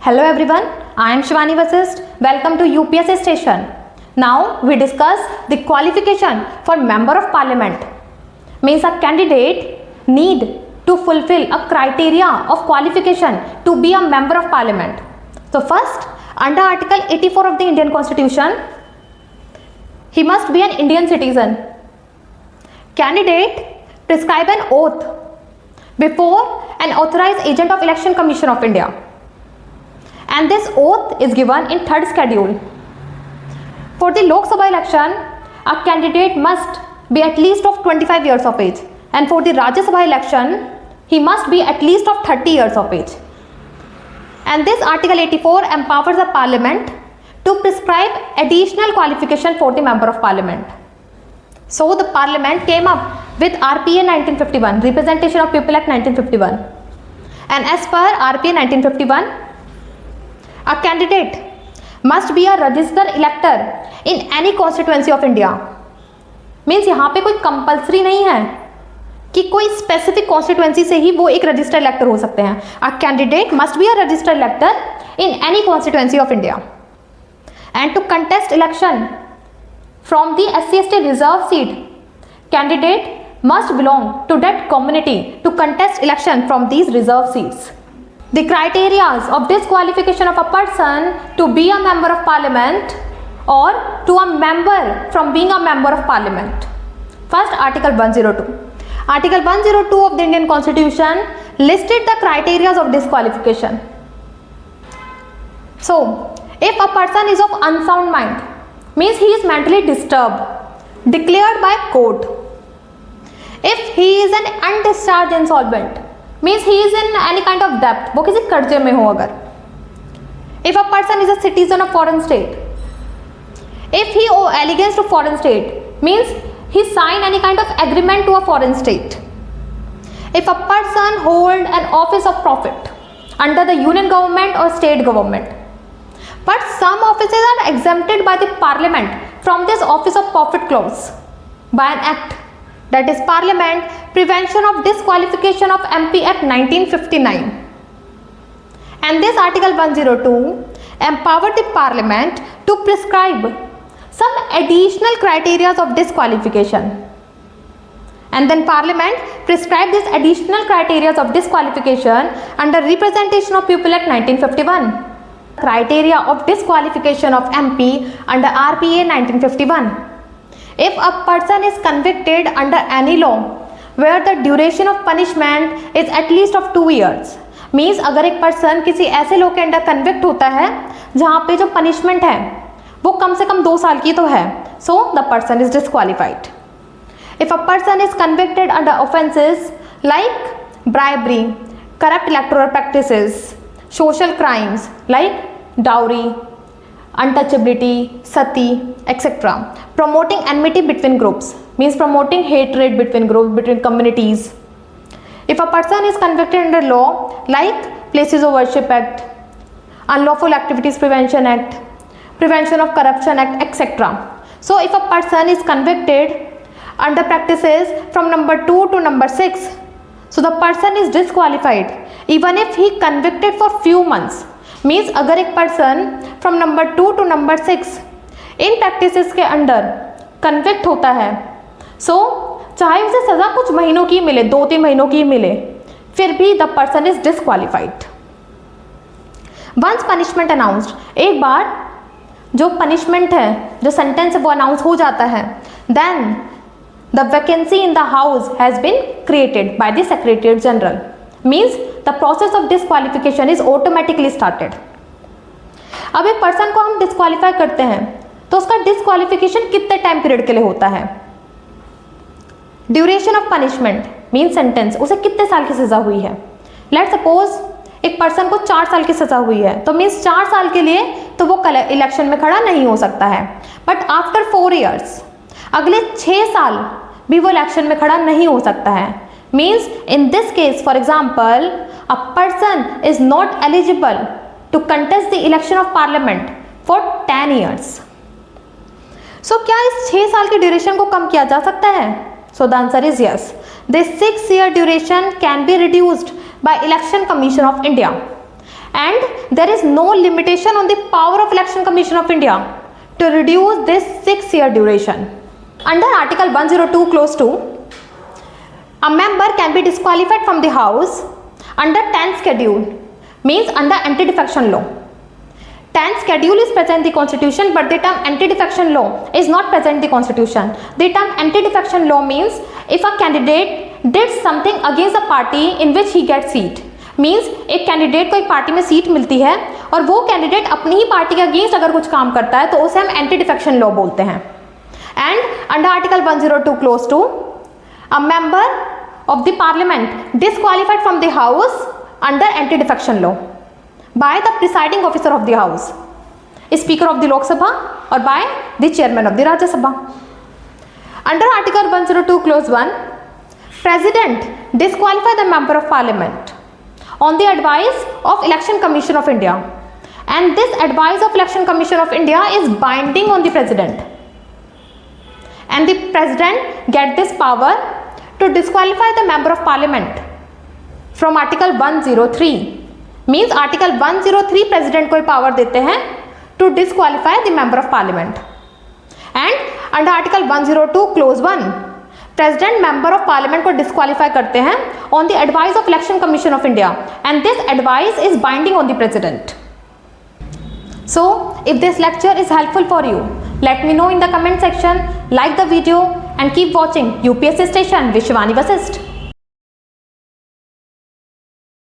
Hello everyone, I am Shivani Vasist. Welcome to UPSC station. Now we discuss the qualification for member of parliament. Means a candidate need to fulfill a criteria of qualification to be a member of parliament. So first, under Article 84 of the Indian Constitution, he must be an Indian citizen. Candidate prescribe an oath before an authorized agent of Election Commission of India. And this oath is given in third schedule. For the Lok Sabha election, a candidate must be at least of 25 years of age, and for the Rajya Sabha election, he must be at least of 30 years of age. And this Article 84 empowers the Parliament to prescribe additional qualification for the Member of Parliament. So the Parliament came up with RPA 1951, Representation of People Act 1951. And as per RPA 1951, a candidate must be a registered elector in any constituency of India. Means यहाँ पे कोई compulsory नहीं है कि कोई specific constituency से ही वो एक रजिस्टर्ड इलेक्टर हो सकते हैं. A candidate must be a registered elector in any constituency of India and to contest election from the SC/ST reserve seat, candidate must belong to that community to contest election from these reserve seats. The criteria of disqualification of a person to be a member of parliament or to a member from being a member of parliament. First, Article 102. Article 102 of the Indian Constitution listed the criteria of disqualification. So, if a person is of unsound mind, means he is mentally disturbed, declared by court. If he is an undischarged insolvent, means he is in any kind of debt, वो किसी कर्जे में हो अगर. If a person is a citizen of foreign state, if he owe allegiance to foreign state, means he sign any kind of agreement to a foreign state. If a person hold an office of profit under the union government or state government, but some offices are exempted by the parliament from this office of profit clause by an act, that is Parliament Prevention of Disqualification of MP Act 1959. And this Article 102 empowered the Parliament to prescribe some additional criteria of disqualification. And then Parliament prescribed these additional criteria of disqualification under Representation of People Act 1951. Criteria of disqualification of MP under RPA 1951. If a person is convicted under any law where the duration of punishment is at least of 2 years, means अगर एक person किसी ऐसे law के under convict होता है जहाँ पे जो पनिशमेंट है वो कम से कम 2 साल की तो है, so the person is disqualified. If a person is convicted under offences like bribery, corrupt electoral practices, social crimes like dowry, untouchability, sati, etc. Promoting enmity between groups, means promoting hatred between groups, between communities. If a person is convicted under law like Places of Worship Act, Unlawful Activities Prevention Act, Prevention of Corruption Act, etc. So if a person is convicted under practices from number 2 to number 6, so the person is disqualified even if he convicted for few months. Means अगर एक person from number 2 to number 6 in practices के under convict होता है, सो चाहे उसे सज़ा कुछ महीनों की मिले, 2-3 महीनों की मिले, फिर भी the person is disqualified. Once punishment announced, एक बार जो पनिशमेंट है, जो सेंटेंस है वो अनाउंस हो जाता है, then the vacancy in the house has been created by the secretary general. Means the process of disqualification is automatically started. अब एक पर्सन को हम डिस्क्वालीफाई करते हैं तो उसका डिस्क्वालिफिकेशन कितने टाइम पीरियड के लिए होता है. Duration of punishment mean sentence, उसे कितने साल की सजा हुई है. लेट सपोज एक पर्सन को 4 साल की सजा हुई है, तो मीन्स 4 साल के लिए तो वो इलेक्शन में खड़ा नहीं हो सकता है. बट आफ्टर 4 ईयर्स, अगले 6 साल भी वो इलेक्शन में खड़ा नहीं हो सकता है. Means in this case, for example, a person is not eligible to contest the election of parliament for 10 years. So क्या इस 6 साल की ड्यूरेशन को कम किया जा सकता है? So the answer is yes. This 6-year duration can be reduced by Election Commission of India. and there is no limitation on the power of Election Commission of India to reduce this 6-year duration. Under Article 102 Clause 2, a member can be disqualified from the House under 10th schedule, means under anti-defection law. 10th schedule is present in the constitution, but the term anti-defection law is not present in the constitution. The term anti-defection law means if a candidate did something against the party in which he gets seat, means एक candidate को एक party में seat मिलती है और वो candidate अपनी ही party के अगेंस्ट अगर कुछ काम करता है तो उसे हम एंटी डिफेक्शन लॉ बोलते हैं. And under article 102 clause 2, a member of the parliament disqualified from the house under anti defection law by the presiding officer of the house, speaker of the Lok Sabha और by the chairman of the Rajya Sabha. Under article 102 clause 1, president disqualify the member of parliament on the advice of Election Commission of India, and this advice of Election Commission of India is binding on the president, and the president get this power to disqualify the member of parliament from article 103, means article 103 president को power देते हैं to disqualify the member of parliament. And under article 102 clause 1, president member of parliament को disqualify करते हैं on the advice of election commission of India, and this advice is binding on the president. So if this lecture is helpful for you, let me know in the comment section, like the video and keep watching UPSC Station with Shivani Vasisht.